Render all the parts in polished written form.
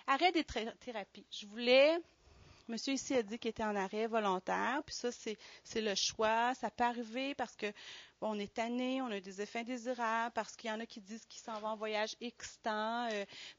Arrêt des thérapies. Monsieur ici a dit qu'il était en arrêt volontaire, puis ça, c'est le choix. Ça peut arriver parce que bon, on est tanné, on a des effets indésirables, parce qu'il y en a qui disent qu'ils s'en vont en voyage X temps,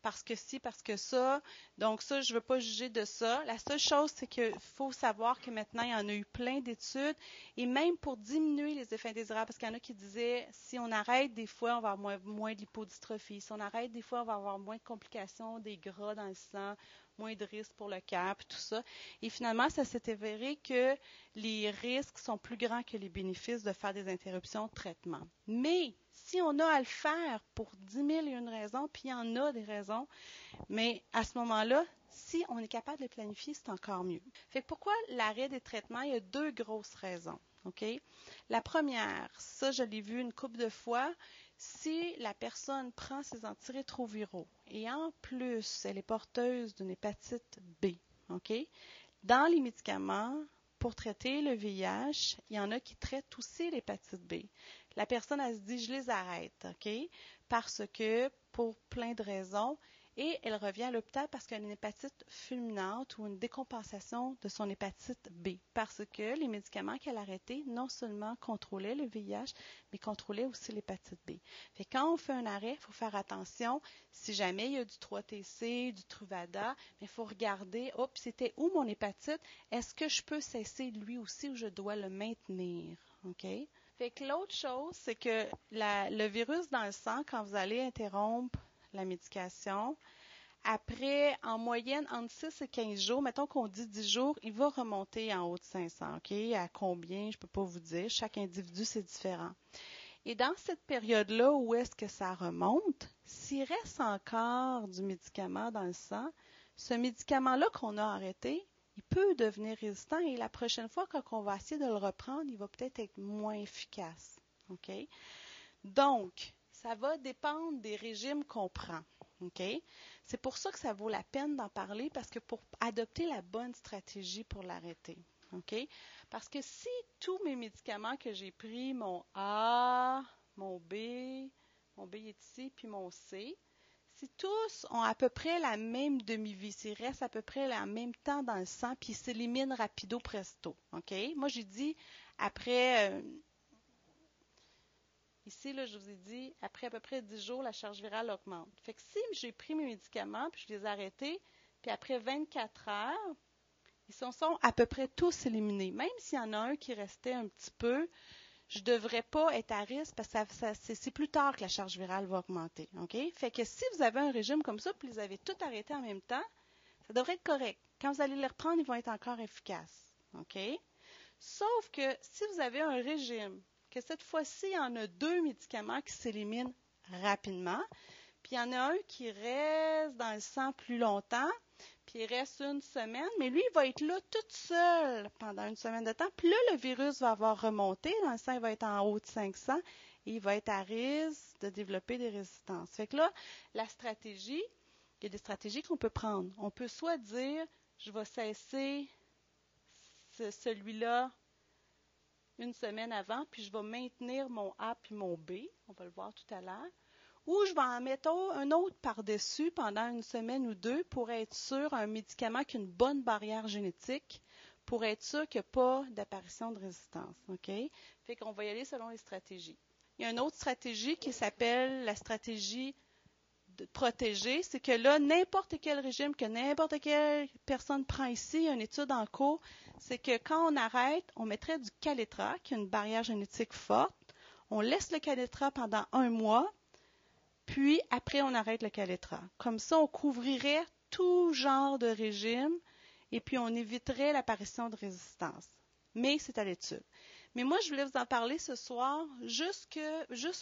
parce que ci, parce que ça. Donc ça, je ne veux pas juger de ça. La seule chose, c'est qu'il faut savoir que maintenant, il y en a eu plein d'études, et même pour diminuer les effets indésirables, parce qu'il y en a qui disaient, si on arrête, des fois, on va avoir moins de lipodystrophie. Si on arrête, des fois, on va avoir moins de complications, des gras dans le sang, moins de risques pour le cœur, puis tout ça. Et finalement, ça s'est avéré que les risques sont plus grands que les bénéfices de faire des interruptions de traitement. Mais si on a à le faire pour 10 000 et une raisons, puis il y en a des raisons, mais à ce moment-là, si on est capable de les planifier, c'est encore mieux. Fait que pourquoi l'arrêt des traitements? Il y a deux grosses raisons. OK? La première, ça, je l'ai vu une couple de fois, si la personne prend ses antirétroviraux et en plus, elle est porteuse d'une hépatite B, OK? Dans les médicaments, pour traiter le VIH, il y en a qui traitent aussi l'hépatite B. La personne, elle se dit, je les arrête, OK? Parce que, pour plein de raisons, et elle revient à l'hôpital parce qu'elle a une hépatite fulminante ou une décompensation de son hépatite B. Parce que les médicaments qu'elle a arrêtés, non seulement contrôlaient le VIH, mais contrôlaient aussi l'hépatite B. Fait que quand on fait un arrêt, il faut faire attention. Si jamais il y a du 3-TC, du Truvada, il faut regarder, c'était où mon hépatite? Est-ce que je peux cesser lui aussi ou je dois le maintenir? OK? Fait que l'autre chose, c'est que le virus dans le sang, quand vous allez interrompre la médication, après, en moyenne, entre 6 et 15 jours, mettons qu'on dit 10 jours, il va remonter en haut de 500, OK? À combien, je ne peux pas vous dire. Chaque individu, c'est différent. Et dans cette période-là, où est-ce que ça remonte? S'il reste encore du médicament dans le sang, ce médicament-là qu'on a arrêté, il peut devenir résistant et la prochaine fois, quand on va essayer de le reprendre, il va peut-être être moins efficace. OK? Donc, ça va dépendre des régimes qu'on prend. Okay? C'est pour ça que ça vaut la peine d'en parler, parce que pour adopter la bonne stratégie pour l'arrêter. Okay? Parce que si tous mes médicaments que j'ai pris, mon A, mon B est ici, puis mon C, si tous ont à peu près la même demi-vie, s'ils restent à peu près le même temps dans le sang, puis ils s'éliminent rapido presto. Okay? Moi, j'ai dit, après... Ici, là, je vous ai dit, après à peu près 10 jours, la charge virale augmente. Fait que si j'ai pris mes médicaments, puis je les ai arrêtés, puis après 24 heures, ils sont à peu près tous éliminés. Même s'il y en a un qui restait un petit peu, je ne devrais pas être à risque parce que c'est plus tard que la charge virale va augmenter. OK? Fait que si vous avez un régime comme ça, puis vous les avez tous arrêtés en même temps, ça devrait être correct. Quand vous allez les reprendre, ils vont être encore efficaces. OK? Sauf que si vous avez un régime, que cette fois-ci, il y en a 2 médicaments qui s'éliminent rapidement, puis il y en a un qui reste dans le sang plus longtemps, puis il reste une semaine, mais lui, il va être là toute seule pendant une semaine de temps, puis là, le virus va avoir remonté, dans le sang, il va être en haut de 500, et il va être à risque de développer des résistances. Fait que là, la stratégie, il y a des stratégies qu'on peut prendre. On peut soit dire, je vais cesser celui-là une semaine avant, puis je vais maintenir mon A puis mon B, on va le voir tout à l'heure, ou je vais en mettre un autre par-dessus pendant une semaine ou deux pour être sûr, un médicament qui a une bonne barrière génétique, pour être sûr qu'il n'y a pas d'apparition de résistance. OK? Fait qu'on va y aller selon les stratégies. Il y a une autre stratégie qui s'appelle la stratégie de protéger, c'est que là, n'importe quel régime que n'importe quelle personne prend ici, il y a une étude en cours, c'est que quand on arrête, on mettrait du Kaletra, qui a une barrière génétique forte, on laisse le Kaletra pendant 1 mois, puis après on arrête le Kaletra. Comme ça, on couvrirait tout genre de régime et puis on éviterait l'apparition de résistance. Mais c'est à l'étude. Mais moi, je voulais vous en parler ce soir, juste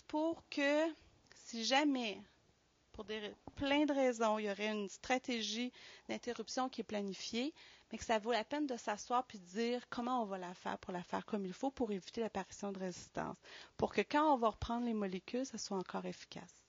pour que, si jamais pour plein de raisons, il y aurait une stratégie d'interruption qui est planifiée, mais que ça vaut la peine de s'asseoir puis de dire comment on va la faire pour la faire comme il faut pour éviter l'apparition de résistance. Pour que quand on va reprendre les molécules, ça soit encore efficace.